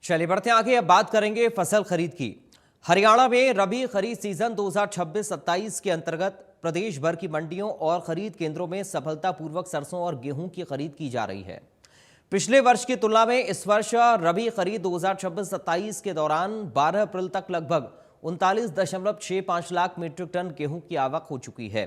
चलिए बढ़ते हैं आगे। अब बात करेंगे फसल खरीद की। हरियाणा में रबी खरीद सीजन 2026-27 के अंतर्गत प्रदेश भर की मंडियों और खरीद केंद्रों में सफलतापूर्वक सरसों और गेहूं की खरीद की जा रही है। पिछले वर्ष की तुलना में इस वर्ष रबी खरीद 2026-27 के दौरान 12 अप्रैल तक लगभग 39.65 लाख मीट्रिक टन गेहूं की आवक हो चुकी है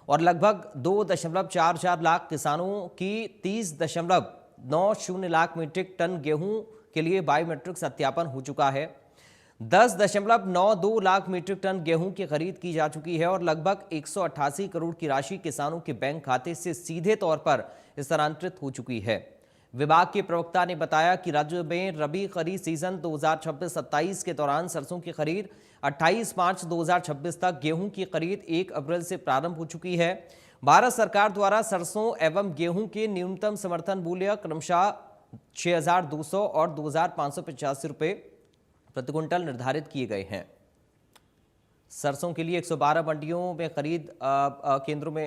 और लगभग 2.44 लाख किसानों की 30.90 लाख मीट्रिक टन गेहूं के लिए बायोमेट्रिक सत्यापन हो चुका है। 10.92 लाख मीट्रिक टन गेहूं की खरीद की जा चुकी है और लगभग 188 करोड़ की राशि किसानों के बैंक खाते से सीधे तौर पर स्थानांतरित हो चुकी है। विभाग के प्रवक्ता ने बताया कि राज्य में रबी खरीद सीजन 2026-27 के दौरान सरसों की खरीद 28 मार्च 2026 तक, गेहूं की खरीद 1 अप्रैल से प्रारंभ हो चुकी है। भारत सरकार द्वारा सरसों एवं गेहूं के न्यूनतम समर्थन मूल्य क्रमशः 6,200 और 2,585 रुपये प्रति क्विंटल निर्धारित किए गए हैं। सरसों के लिए 112 मंडियों में खरीद केंद्रों में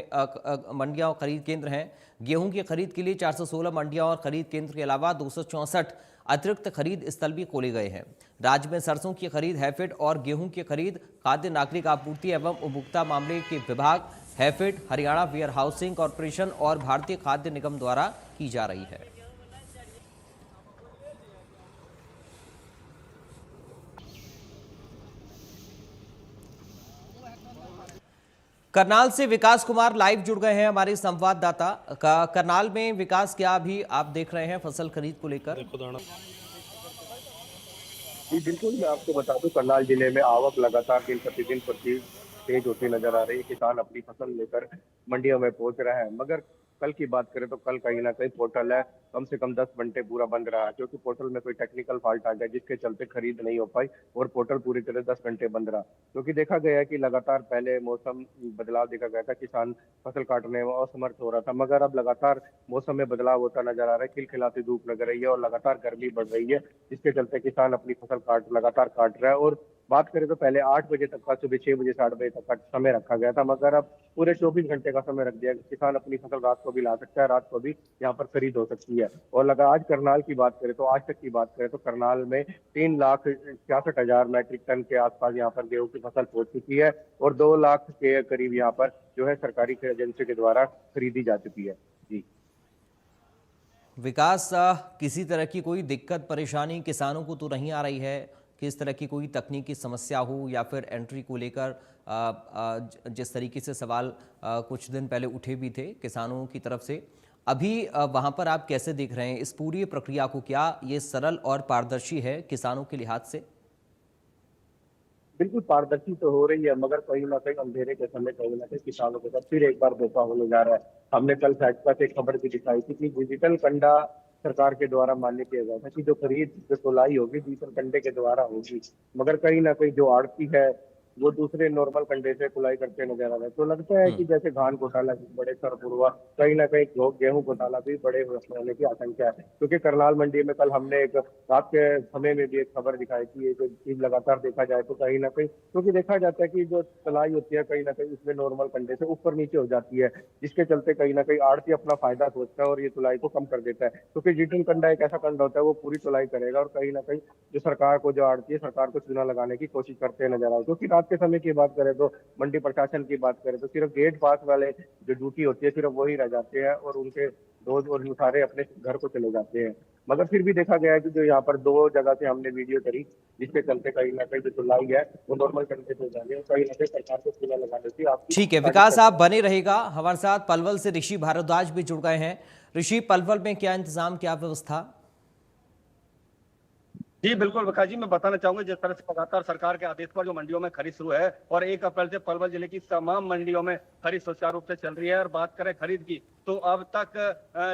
मंडियां और खरीद केंद्र हैं। गेहूं की खरीद के लिए 416 मंडियां और खरीद केंद्र के अलावा 264 अतिरिक्त खरीद स्थल भी खोले गए हैं। राज्य में सरसों की खरीद हैफेड और गेहूं की खरीद खाद्य नागरिक आपूर्ति एवं उपभोक्ता मामले के विभाग, HAFED, Haryana warehousing corporation और भारतीय खाद्य निगम द्वारा की जा रही है। करनाल से विकास कुमार लाइव जुड़ गए हैं, हमारे संवाददाता। करनाल में विकास, क्या अभी आप देख रहे हैं फसल खरीद को लेकर? जी बिल्कुल, मैं आपको बता दूं, करनाल जिले में आवक लगातार दिन प्रतिदिन तेज होती नजर आ रही है। किसान अपनी फसल लेकर मंडियों में पहुंच रहे हैं, मगर कल की बात करें तो कल कहीं ना कहीं पोर्टल है कम से कम 10 घंटे पूरा बंद रहा, क्योंकि पोर्टल में कोई टेक्निकल फॉल्ट आ गया जिसके चलते खरीद नहीं हो पाई और पोर्टल पूरी तरह 10 घंटे बंद रहा। क्योंकि देखा गया है कि लगातार पहले मौसम बदलाव देखा गया था, किसान फसल काटने में असमर्थ हो रहा था, मगर अब लगातार मौसम में बदलाव होता नजर आ रहा है। खिलखिलाती धूप लग रही है और लगातार गर्मी बढ़ रही है, जिसके चलते किसान अपनी फसल लगातार काट रहा है। और बात करें तो पहले 8 बजे तक का, सुबह 6 बजे से 8 बजे तक का समय रखा गया था, मगर अब पूरे 24 घंटे का समय रख दिया। किसान अपनी फसल रात को भी ला सकता है, रात को भी यहाँ पर खरीद हो सकती है। और लगा आज करनाल की बात करें तो आज तक की बात करें तो करनाल में 3,66,000 मैट्रिक टन के आसपास यहाँ पर गेहूं की फसल पहुंच चुकी है और 2 लाख के करीब यहाँ पर जो है सरकारी एजेंसी के द्वारा खरीदी जा चुकी है। जी विकास, किसी तरह की कोई दिक्कत परेशानी किसानों को तो नहीं आ रही है? किस तरह की कोई तकनीकी समस्या हो या फिर एंट्री को लेकर जिस तरीके से सवाल कुछ दिन पहले उठे भी थे किसानों की तरफ से, अभी वहां पर आप कैसे देख रहे हैं इस पूरी प्रक्रिया को? क्या ये सरल और पारदर्शी है किसानों के लिहाज से? बिल्कुल पारदर्शी तो हो रही है, मगर कहीं ना कहीं अंधेरे के समय कहीं ना कहीं किसानों के साथ फिर एक बार धोखा होने जा रहा है। हमने कल फैक्टा से एक खबर भी दिखाई थी कि डिजिटल कंडा सरकार के द्वारा मान्य किया गया था कि जो खरीद जो तुलाई होगी डिजिटल कंडे के द्वारा होगी, मगर कहीं ना कहीं जो आड़ती है वो दूसरे नॉर्मल कंडे से तुलाई करते नजर आ रहे हैं। तो लगता है कि जैसे धान घोटाला भी बड़े स्तर हुआ, कहीं ना कहीं गेहूं घोटाला भी बड़े होने की आशंका है। क्योंकि करनाल मंडी में कल हमने एक रात के समय में भी एक खबर दिखाई थी। ये जो चीज लगातार देखा जाए तो कहीं ना कहीं, क्योंकि देखा जाता है कि जो तलाई होती है कहीं ना कहीं उसमें नॉर्मल कंडे से ऊपर नीचे हो जाती है, जिसके चलते कहीं ना कहीं आड़ती अपना फायदा सोचता है और ये तुलाई को कम कर देता है। क्योंकि डिजिटल कंडा एक ऐसा कंडा होता है वो पूरी तुलाई करेगा और कहीं ना कहीं जो सरकार को जो आड़ती है सरकार को चूना लगाने की कोशिश करते नजर आए। क्योंकि रात के समय की बात करें तो मंडी प्रशासन की बात करें तो सिर्फ गेट पास वाले जो ड्यूटी होती है सिर्फ वही रह जाते हैं और उनके रोज और सारे अपने घर को चले जाते हैं। मगर फिर भी देखा गया है कि जो यहाँ पर 2 जगह से हमने वीडियो करी जिसके चलते कहीं ना कहीं जो तुलाई है वो नॉर्मल कंडे से हो जाएगी और कहीं ना कहीं सरकार को चूना लगाने की आपकी। ठीक है विकास, आप बने रहेगा हमारे साथ। पलवल से ऋषि भारद्वाज भी जुड़ गए हैं। ऋषि, पलवल में क्या इंतजाम, क्या व्यवस्था? जी बिल्कुल विकास जी, मैं बताना चाहूंगा जिस तरह से लगातार सरकार के आदेश पर जो मंडियों में खरीद शुरू है और 1 अप्रैल से पलवल जिले की तमाम मंडियों में खरीद सुचारू रूप से चल रही है। और बात करें खरीद की तो अब तक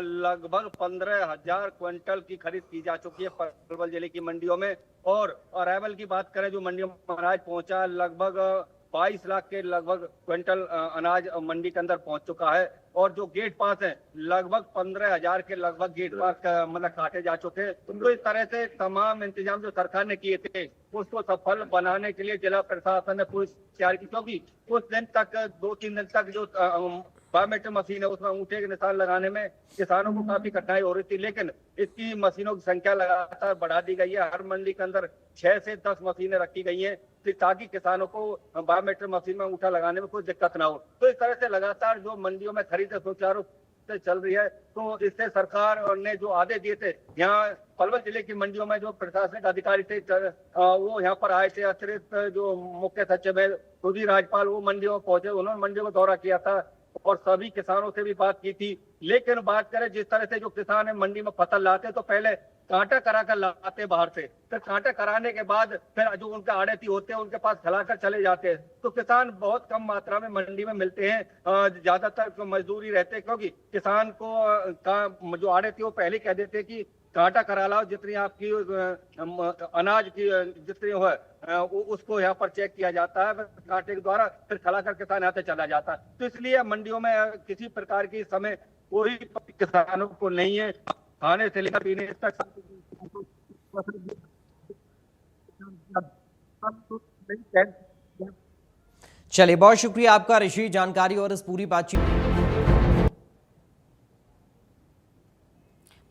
लगभग 15,000 क्विंटल की खरीद की जा चुकी है पलवल जिले की मंडियों में। और अराइवल की बात करें जो मंडियों में अनाज पहुंचा, लगभग 22 लाख के लगभग क्विंटल अनाज मंडी के अंदर पहुंच चुका है। और जो गेट पास है लगभग 15,000 के लगभग गेट पास मतलब काटे जा चुके हैं। तो इस तरह से तमाम इंतजाम जो सरकार ने किए थे उसको सफल बनाने के लिए जिला प्रशासन ने पूरी तैयारी की, क्योंकि कुछ दिन तक 2-3 दिन तक जो बायोमेट्रिक मशीन है, उसमें अंगूठे के निशान लगाने में किसानों को काफी कठिनाई हो रही थी, लेकिन इसकी मशीनों की संख्या लगातार बढ़ा दी गई है। हर मंडी के अंदर 6 से 10 मशीनें रखी गई हैं ताकि किसानों को बायोमेट्रिक मशीन में अंगूठा लगाने में कोई दिक्कत ना हो। तो इस तरह से लगातार जो मंडियों में खरीद सुचारू से चल रही है। तो इससे सरकार ने जो आदेश दिए थे, यहाँ पलवल जिले की मंडियों में जो प्रशासनिक अधिकारी थे वो यहाँ पर आए थे। अतिरिक्त जो मुख्य सचिव है सुधीर राजपाल, वो मंडियों में पहुंचे, उन्होंने मंडियों का दौरा किया था और सभी किसानों से भी बात की थी। लेकिन बात करें जिस तरह से जो किसान है मंडी में फसल लाते तो पहले कांटा करा कर लाते बाहर से, फिर कांटा कराने के बाद फिर जो उनके आड़ती होते हैं उनके पास खिलाकर चले जाते हैं। तो किसान बहुत कम मात्रा में मंडी में मिलते हैं, ज्यादातर मजदूरी रहते हैं, क्योंकि किसान को जो आड़ती वो पहले कह देते हैं कि कांटा करा लाओ, जितनी आपकी अनाज की जितनी है उसको यहाँ पर चेक किया जाता है कांटे के द्वारा, फिर खला कर किसान यहाँ से चला जाता है। तो इसलिए मंडियों में किसी प्रकार की समय कोई किसानों को नहीं है, खाने से लेकर पीने तक। चलिए, बहुत शुक्रिया आपका ऋषि, जानकारी और इस पूरी बातचीत।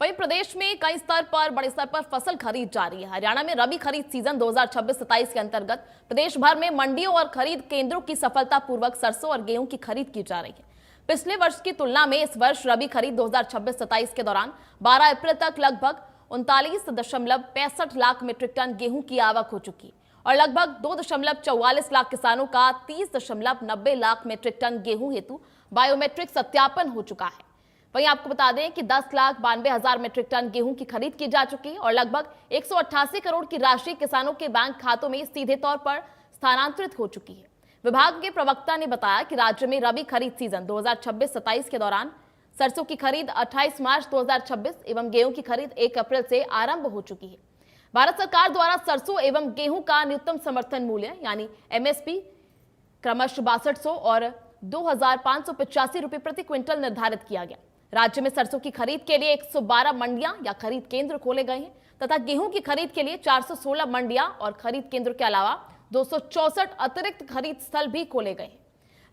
वहीं प्रदेश में कई स्तर पर बड़े स्तर पर फसल खरीद जारी है। हरियाणा में रबी खरीद सीजन 2026-27 के अंतर्गत प्रदेश भर में मंडियों और खरीद केंद्रों की सफलतापूर्वक सरसों और गेहूं की खरीद की जा रही है। पिछले वर्ष की तुलना में इस वर्ष रबी खरीद 2026-27 के दौरान 12 अप्रैल तक लगभग 39.65 लाख मीट्रिक टन गेहूं की आवक हो चुकी और लगभग 2.44 लाख किसानों का 30.90 लाख मीट्रिक टन गेहूं हेतु बायोमेट्रिक सत्यापन हो चुका है। वहीं आपको बता दें कि 10,92,000 मीट्रिक टन गेहूं की खरीद की जा चुकी है और लगभग 188 करोड़ की राशि किसानों के बैंक खातों में सीधे तौर पर स्थानांतरित हो चुकी है। विभाग के प्रवक्ता ने बताया कि राज्य में रबी खरीद सीजन 2026-27 के दौरान सरसों की खरीद 28 मार्च 2026 एवं गेहूं की खरीद 1 अप्रैल से आरंभ हो चुकी है। भारत सरकार द्वारा सरसों एवं गेहूं का न्यूनतम समर्थन मूल्य यानी एमएसपी क्रमशः 6200 और 2,585 रुपए प्रति क्विंटल निर्धारित किया गया। राज्य में सरसों की खरीद के लिए 112 मंडियां या खरीद केंद्र खोले गए हैं तथा गेहूं की खरीद के लिए 416 मंडियां और खरीद केंद्र के अलावा 264 अतिरिक्त खरीद स्थल भी खोले गए हैं।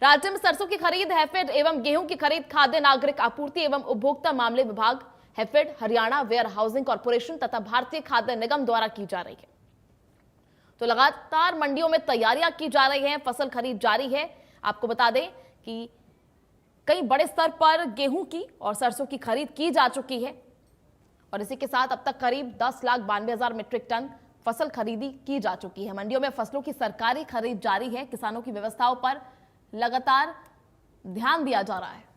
राज्य में सरसों की खरीद हैफेड एवं गेहूं की खरीद खाद्य नागरिक आपूर्ति एवं उपभोक्ता मामले विभाग, HAFED, Haryana warehousing corporation तथा भारतीय खाद्य निगम द्वारा की जा रही है। तो लगातार मंडियों में तैयारियां की जा रही हैं, फसल खरीद जारी है। आपको बता दें कि कई बड़े स्तर पर गेहूं की और सरसों की खरीद की जा चुकी है और इसी के साथ अब तक करीब 10,92,000 मीट्रिक टन फसल खरीदी की जा चुकी है। मंडियों में फसलों की सरकारी खरीद जारी है। किसानों की व्यवस्थाओं पर लगातार ध्यान दिया जा रहा है।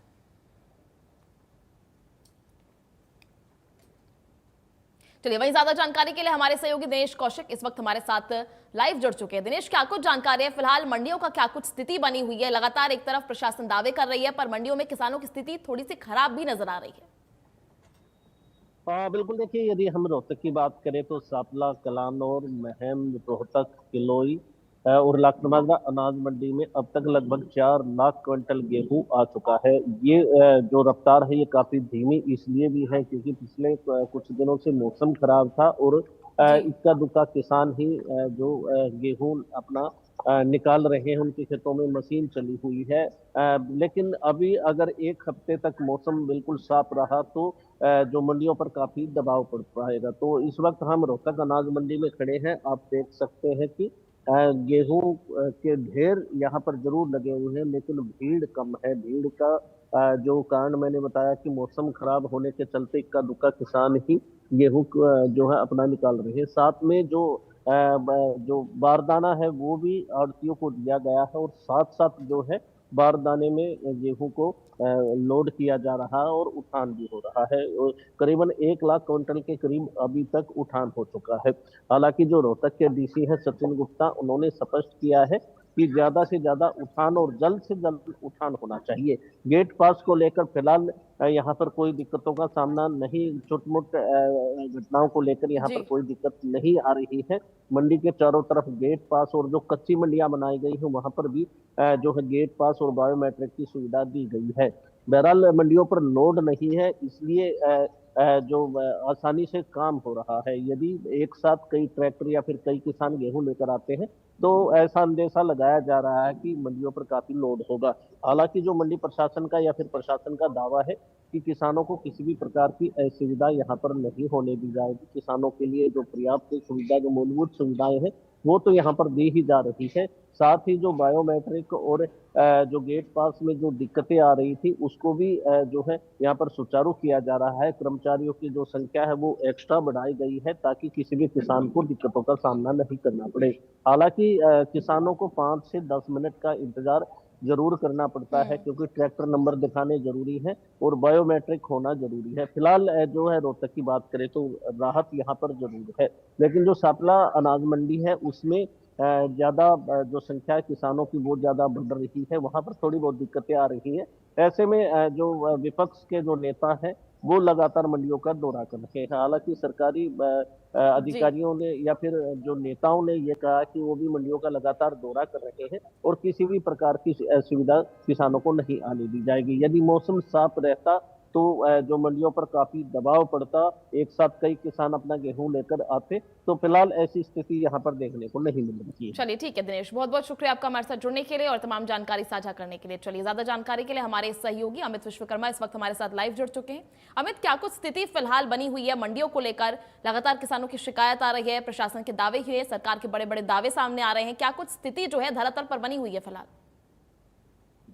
चलिए, वहीं ज्यादा जानकारी के लिए हमारे सहयोगी दिनेश कौशिक इस वक्त हमारे साथ लाइव जुड़ चुके हैं। दिनेश, क्या कुछ जानकारी है? फिलहाल मंडियों का क्या कुछ स्थिति बनी हुई है? लगातार एक तरफ प्रशासन दावे कर रही है पर मंडियों में किसानों की स्थिति थोड़ी सी खराब भी नजर आ रही है। बिल्कुल, देखिए यदि हम रोहतक की बात करें तो सापला, कलानौर, महम, रोहतक, किलोई और लाखनवादा अनाज मंडी में अब तक लगभग 4 लाख क्विंटल गेहूं आ चुका है। ये जो रफ्तार है ये काफी धीमी इसलिए भी है क्योंकि पिछले कुछ दिनों से मौसम खराब था और इक्का दुक्का किसान ही जो गेहूं अपना निकाल रहे हैं, उनके खेतों में मशीन चली हुई है। लेकिन अभी अगर एक हफ्ते तक मौसम बिल्कुल साफ रहा तो जो मंडियों पर काफी दबाव पड़ पाएगा। तो इस वक्त हम रोहतक अनाज मंडी में खड़े हैं। आप देख सकते हैं कि गेहूं के ढेर यहाँ पर जरूर लगे हुए हैं लेकिन भीड़ कम है। भीड़ का जो कारण मैंने बताया कि मौसम खराब होने के चलते इक्का दुक्का किसान ही गेहूं जो है अपना निकाल रहे हैं। साथ में जो बारदाना है वो भी आड़तियों को दिया गया है और साथ साथ जो है बारदाने में गेहूं को लोड किया जा रहा है और उठान भी हो रहा है। करीबन 1 लाख क्विंटल के करीब अभी तक उठान हो चुका है। हालांकि जो रोहतक के डीसी है सचिन गुप्ता, उन्होंने स्पष्ट किया है कि ज्यादा से ज्यादा उठान और जल्द से जल्द उठान होना चाहिए। गेट पास को लेकर फिलहाल यहाँ पर कोई दिक्कतों का सामना नहीं, छोट-मोट घटनाओं को लेकर यहाँ पर कोई दिक्कत नहीं आ रही है। मंडी के चारों तरफ गेट पास और जो कच्ची मंडियां बनाई गई है वहां पर भी जो है गेट पास और बायोमेट्रिक की सुविधा दी गई है। बहरहाल मंडियों पर लोड नहीं है इसलिए जो आसानी से काम हो रहा है। यदि एक साथ कई ट्रैक्टर या फिर कई किसान गेहूं लेकर आते हैं तो ऐसा अंदेशा लगाया जा रहा है कि मंडियों पर काफी लोड होगा। हालांकि जो मंडी प्रशासन का या फिर प्रशासन का दावा है कि किसानों को किसी भी प्रकार की असुविधा यहाँ पर नहीं होने दी जाएगी। किसानों के लिए जो पर्याप्त सुविधा, जो मूलभूत सुविधाएं हैं वो तो यहाँ पर दी ही जा रही है। साथ ही जो बायोमेट्रिक और जो गेट पास में जो दिक्कतें आ रही थी उसको भी जो है यहाँ पर सुचारू किया जा रहा है। कर्मचारियों की जो संख्या है वो एक्स्ट्रा बढ़ाई गई है ताकि किसी भी किसान को दिक्कतों का सामना नहीं करना पड़े। हालांकि किसानों को 5 से 10 मिनट का इंतजार जरूर करना पड़ता है क्योंकि ट्रैक्टर नंबर दिखाने जरूरी है और बायोमेट्रिक होना जरूरी है। फिलहाल जो है रोहतक की बात करें तो राहत यहाँ पर जरूर है, लेकिन जो सापला अनाज मंडी है उसमें ज्यादा जो संख्या है किसानों की वो ज्यादा बढ़ रही है, वहां पर थोड़ी बहुत दिक्कतें आ रही है। ऐसे में जो विपक्ष के जो नेता हैं वो लगातार मंडियों का दौरा कर रहे हैं। हालांकि सरकारी जी। अधिकारियों ने या फिर जो नेताओं ने ये कहा कि वो भी मंडियों का लगातार दौरा कर रहे हैं और किसी भी प्रकार की सुविधा किसानों को नहीं आने दी जाएगी। यदि मौसम साफ रहता तो जो मंडियों पर काफी दबाव पड़ता, एक साथ कई किसान अपना गेहूं लेकर आते, तो फिलहाल ऐसी स्थिति यहाँ पर देखने को नहीं मिल रही है। चलिए ठीक है दिनेश, बहुत बहुत शुक्रिया आपका हमारे साथ जुड़ने के लिए और तमाम जानकारी साझा करने के लिए। चलिए ज्यादा जानकारी के लिए हमारे सहयोगी अमित विश्वकर्मा इस वक्त हमारे साथ लाइव जुड़ चुके हैं। अमित, क्या कुछ स्थिति फिलहाल बनी हुई है मंडियों को लेकर? लगातार किसानों की शिकायत आ रही है, प्रशासन के दावे हुए, सरकार के बड़े बड़े दावे सामने आ रहे हैं, क्या कुछ स्थिति जो है धरातल पर बनी हुई है फिलहाल?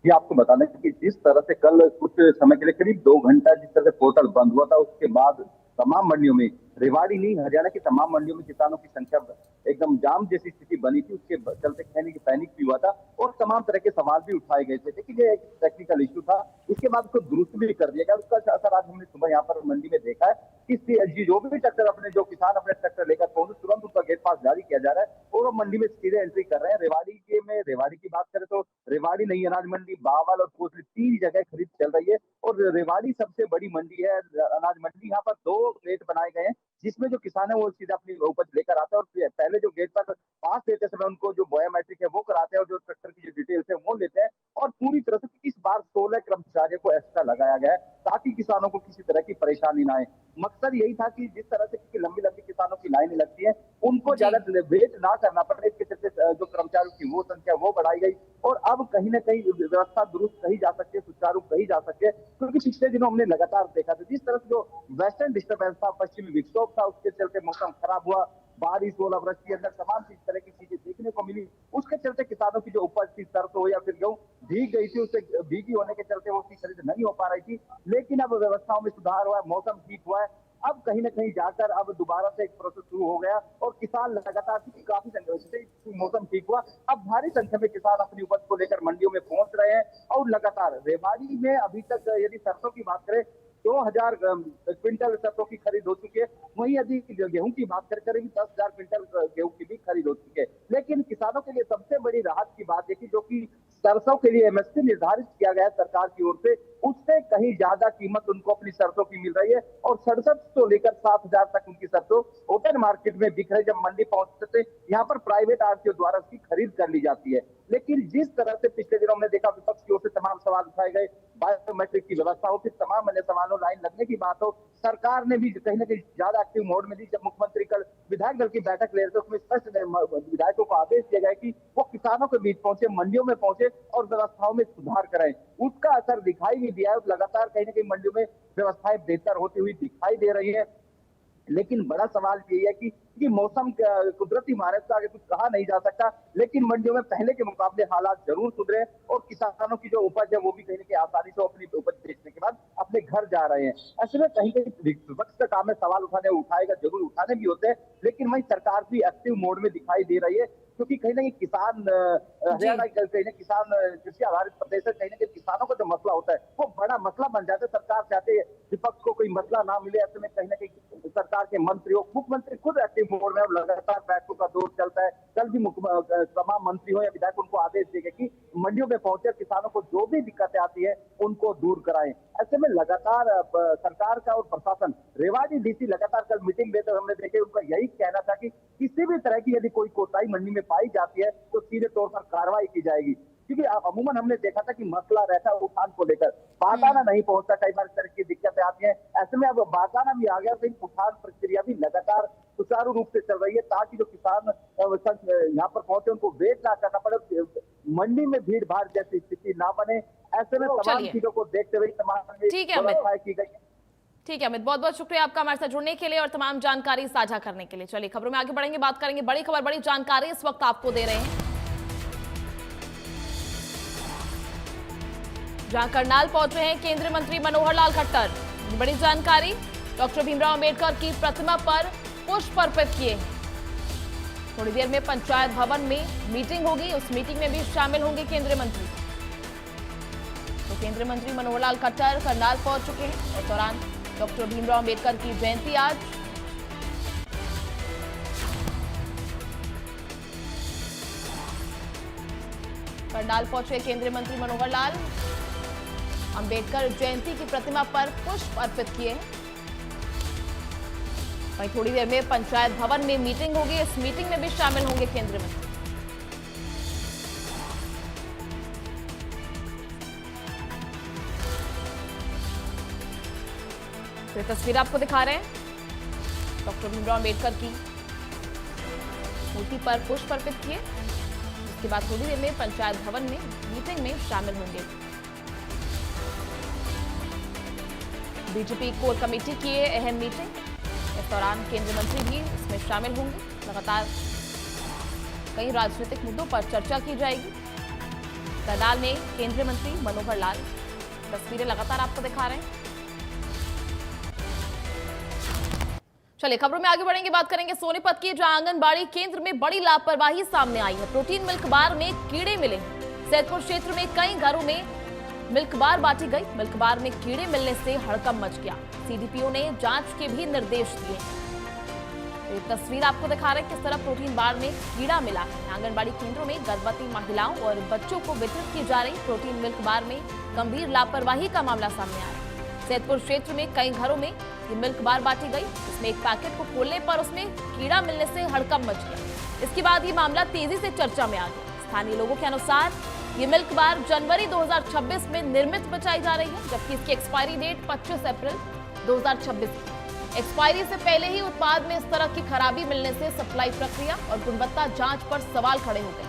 जी, आपको बता दें कि जिस तरह से कल कुछ समय के लिए करीब 2 घंटा जिस तरह से पोर्टल बंद हुआ था, उसके बाद तमाम मंडियों में, रेवाड़ी नहीं हरियाणा की तमाम मंडियों में किसानों की संख्या एकदम जाम जैसी स्थिति बनी थी। उसके चलते कहने की पैनिक भी हुआ था और तमाम तरह के सवाल भी उठाए गए थे। लेकिन ये एक टेक्निकल इश्यू था, इसके बाद उसको दुरुस्त भी कर दिया गया। उसका असर आज हमने सुबह यहाँ पर मंडी में देखा है कि जो भी ट्रैक्टर जो किसान अपने ट्रैक्टर लेकर पहुंचे, तुरंत उसका गेट पास जारी किया जा रहा है और वो मंडी में सीधे एंट्री कर रहे हैं। रेवाड़ी की बात करें तो रेवाड़ी नई अनाज मंडी, बावल और कोसली 3 जगह खरीद चल रही है और रेवाड़ी सबसे बड़ी मंडी है अनाज मंडी। यहाँ पर 2 गेट बनाए गए हैं जिसमें जो किसान है वो सीधा अपनी उपज लेकर आता है और पहले जो गेट पर पास देते समय उनको जो बायोमेट्रिक है वो कराते हैं और जो ट्रैक्टर की जो डिटेल्स है वो लेते हैं। और पूरी तरह से इस बार 16 कर्मचारियों को एक्स्ट्रा लगाया गया है ताकि किसानों को किसी तरह की परेशानी ना आए। मकसद यही था कि जिस तरह से लंबी लंबी किसानों की लाइनें लगती है उनको ज्यादा वेट ना करना पड़े, इसके चलते जो कर्मचारियों की वो संख्या वो बढ़ाई गई और अब कहीं ना कहीं व्यवस्था दुरुस्त कही जा सकती है, सुचारू कही जा सकती है। क्योंकि पिछले दिनों हमने लगातार देखा था जिस तरह से जो वेस्टर्न डिस्टर्बेंस था, पश्चिमी विक्षोभ था, उसके चलते मौसम खराब हुआ, बारिश, ओलावृष्टि, अंदर तमाम तरह की चीजें देखने को मिली। उसके चलते किसानों की जो उपज थी, सरसों या फिर गेहूं भीग गई थी, उससे भीगी होने के चलते वो उसकी खरीद नहीं हो पा रही थी। लेकिन अब व्यवस्थाओं में सुधार हुआ है, मौसम ठीक हुआ है, अब कहीं ना कहीं जाकर अब दोबारा से एक प्रोसेस शुरू हो गया और किसान लगातार काफी संख्या से मौसम ठीक हुआ, अब भारी संख्या में किसान अपनी उपज को लेकर मंडियों में पहुंच रहे हैं और लगातार रेवाड़ी में अभी तक यदि सरसों की बात करें 2000 क्विंटल सरसों की खरीद हो चुकी है, वहीं यदि गेहूं की बात करें करीब 10,000 क्विंटल गेहूं की भी खरीद हो चुकी है। लेकिन किसानों के लिए सबसे बड़ी राहत की बात है कि जो कि सरसों के लिए एमएसपी निर्धारित किया गया है सरकार की ओर से, उससे कहीं ज्यादा कीमत उनको अपनी सरसों की मिल रही है और 67 से लेकर 7,000 तक उनकी सरसों ओपन मार्केट में बिक रही। जब मंडी पहुंचते थे यहाँ पर प्राइवेट आड़तियों द्वारा उसकी खरीद कर ली जाती है। लेकिन जिस तरह से पिछले दिनों हमने देखा विपक्ष की ओर से तमाम सवाल उठाए गए, बायोमेट्रिक की व्यवस्था हो, फिर तमाम अन्य सवालों लाइन लगने की बात हो, सरकार ने भी कहीं ना कहीं ज्यादा एक्टिव मोड में दी। जब मुख्यमंत्री कल विधायक दल की बैठक ले रहे थे उसमें स्पष्ट विधायकों को आदेश दिया गया कि वो किसानों के बीच पहुंचे, मंडियों में पहुंचे और व्यवस्थाओं में सुधार कराएं। उसका असर दिखाई भी दिया है, लगातार कहीं ना कहीं मंडियों में व्यवस्थाएं बेहतर होती हुई दिखाई दे रही है। लेकिन बड़ा सवाल ये है कि मौसम कुदरती मारत से आगे कुछ कहा नहीं जा सकता, लेकिन मंडियों में पहले के मुकाबले हालात जरूर सुधरे और किसानों की जो उपज है वो भी कहीं ना कहीं आसानी से अपनी उपज बेचने के बाद अपने घर जा रहे हैं। ऐसे में कहीं कहीं विपक्ष का काम है सवाल उठाने, उठाएगा जरूर, उठाने भी होते हैं, लेकिन वहीं सरकार भी एक्टिव मोड में दिखाई दे रही है क्योंकि कहीं ना कहीं किसान हरियाणा कहीं ना किसान कृषि आधारित प्रदेश है, कहीं ना कहीं किसानों का जो मसला होता है वो बड़ा मसला बन जाता है। सरकार चाहते है विपक्ष को कोई मसला ना मिले, ऐसे में कहीं ना कहीं सरकार के मंत्रियों, मुख्यमंत्री खुद एक्टिव मोड में लगातार बैठकों का दौर चलता है। कल भी तमाम मंत्री हो या विधायक उनको आदेश दिए गए कि मंडियों में पहुंचे किसानों को जो भी दिक्कतें आती है उनको दूर कराएं। ऐसे में लगातार सरकार का और प्रशासन, रेवाड़ी डीसी लगातार कल मीटिंग देते हमने देखे, उनका यही कहना था कि किसी भी तरह की यदि कोई कोताही मंडी में पाई जाती है तो सीधे तौर पर कार्रवाई की जाएगी। क्योंकि अमूमन हमने देखा था कि मसला रहता है उठान को लेकर, बारदाना नहीं पहुंचता, कई बार इस तरह की दिक्कतें आती हैं। ऐसे में अब बारदाना भी आ गया, तो उठान प्रक्रिया भी लगातार सुचारू रूप से चल रही है, ताकि जो किसान यहाँ पर पहुंचे उनको वेट ना करना पड़े, मंडी में भीड़ भाड़ जैसी स्थिति ना बने। ऐसे में तमाम चलिए। चीजों को देखते हुए तमाम ठीक है, अमित। व्यवस्थाएं की गई है। ठीक है अमित, बहुत बहुत शुक्रिया आपका हमारे साथ जुड़ने के लिए और तमाम जानकारी साझा करने के लिए। चलिए खबरों में आगे बढ़ेंगे, बात करेंगे बड़ी खबर, बड़ी जानकारी इस वक्त आपको दे रहे हैं, जहां करनाल पहुंचे हैं केंद्रीय मंत्री मनोहर लाल खट्टर। बड़ी जानकारी, डॉक्टर भीमराव अंबेडकर की प्रतिमा पर पुष्प अर्पित किए। थोड़ी देर में पंचायत भवन में मीटिंग होगी, उस मीटिंग में भी शामिल होंगे केंद्रीय मंत्री। तो केंद्रीय मंत्री मनोहर लाल खट्टर करनाल पहुंच चुके हैं। इस दौरान डॉक्टर भीमराव अंबेडकर की जयंती आज, करनाल पहुंचे केंद्रीय मंत्री मनोहर लाल, अंबेडकर जयंती की प्रतिमा पर पुष्प अर्पित किए। वहीं थोड़ी देर में पंचायत भवन में मीटिंग होगी, इस मीटिंग में भी शामिल होंगे केंद्रीय मंत्री। तो ये तस्वीर आपको दिखा रहे हैं, डॉक्टर भीमराव अंबेडकर की मूर्ति पर पुष्प अर्पित किए। इसके बाद थोड़ी देर में पंचायत भवन में मीटिंग में शामिल होंगे। बीजेपी कोर कमेटी की ये अहम मीटिंग, इस दौरान केंद्रीय मंत्री भी इसमें शामिल होंगे। लगातार कई राजनीतिक मुद्दों पर चर्चा की जाएगी। करनाल में केंद्रीय मंत्री मनोहर लाल, तस्वीरें लगातार आपको दिखा रहे हैं। चलिए खबरों में आगे बढ़ेंगे, बात करेंगे सोनीपत की, जहां आंगनबाड़ी केंद्र में बड़ी लापरवाही सामने आई है। प्रोटीन मिल्क बार में कीड़े मिले। सैदपुर क्षेत्र में कई घरों में मिल्क बार बांटी गई। मिल्क बार में कीड़े मिलने से हड़कंप मच गया। सीडीपीओ ने जांच के भी निर्देश दिए। तो ये तस्वीर आपको दिखा रहे हैं किस तरह प्रोटीन बार में कीड़ा मिला है। आंगनबाड़ी केंद्रों में गर्भवती महिलाओं और बच्चों को वितरित की जा रही प्रोटीन मिल्क बार में गंभीर लापरवाही का मामला सामने आया। सैदपुर क्षेत्र में कई घरों में ये मिल्क बार बांटी गई, जिसमें एक पैकेट को खोलने पर उसमें कीड़ा मिलने से हड़कंप मच गया। इसके बाद ये मामला तेजी से चर्चा में आ गया। स्थानीय लोगों के अनुसार ये मिल्क बार जनवरी 2026 में निर्मित बताई जा रही है, जबकि इसकी एक्सपायरी डेट 25 अप्रैल 2026 है। एक्सपायरी से पहले ही उत्पाद में इस तरह की खराबी मिलने से सप्लाई प्रक्रिया और गुणवत्ता जांच पर सवाल खड़े हो गए।